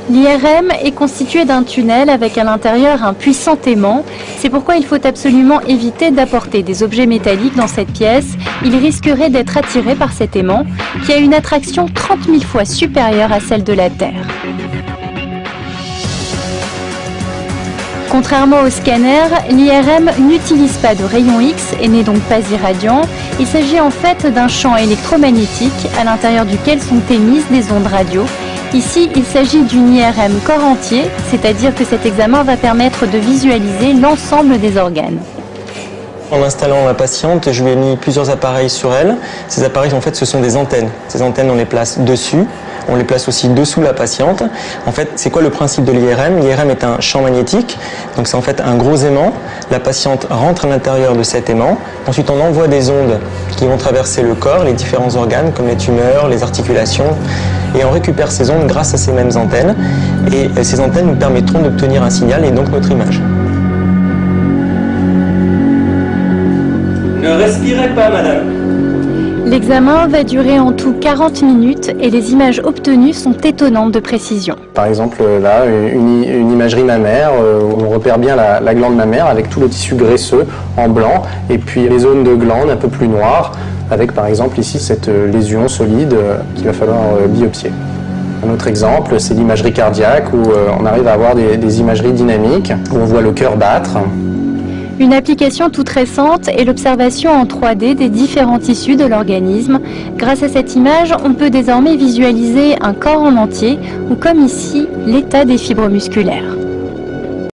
L'IRM est constitué d'un tunnel avec à l'intérieur un puissant aimant. C'est pourquoi il faut absolument éviter d'apporter des objets métalliques dans cette pièce. Il risquerait d'être attiré par cet aimant qui a une attraction 30 000 fois supérieure à celle de la Terre. Contrairement au scanner, l'IRM n'utilise pas de rayons X et n'est donc pas irradiant. Il s'agit en fait d'un champ électromagnétique à l'intérieur duquel sont émises des ondes radio. Ici, il s'agit d'une IRM corps entier, c'est-à-dire que cet examen va permettre de visualiser l'ensemble des organes. En installant la patiente, je lui ai mis plusieurs appareils sur elle. Ces appareils, en fait, ce sont des antennes. Ces antennes, on les place dessus. On les place aussi dessous la patiente. En fait, c'est quoi le principe de l'IRM? L'IRM est un champ magnétique. Donc, c'est en fait un gros aimant. La patiente rentre à l'intérieur de cet aimant. Ensuite, on envoie des ondes qui vont traverser le corps, les différents organes, comme les tumeurs, les articulations. Et on récupère ces ondes grâce à ces mêmes antennes. Et ces antennes nous permettront d'obtenir un signal et donc notre image. Ne respirez pas, madame. L'examen va durer en tout 40 minutes et les images obtenues sont étonnantes de précision. Par exemple, là, une imagerie mammaire où on repère bien la glande mammaire avec tout le tissu graisseux en blanc et puis les zones de glande un peu plus noires avec par exemple ici cette lésion solide qu'il va falloir biopsier. Un autre exemple, c'est l'imagerie cardiaque où on arrive à avoir des imageries dynamiques où on voit le cœur battre. Une application toute récente est l'observation en 3D des différents tissus de l'organisme. Grâce à cette image, on peut désormais visualiser un corps en entier ou comme ici, l'état des fibres musculaires.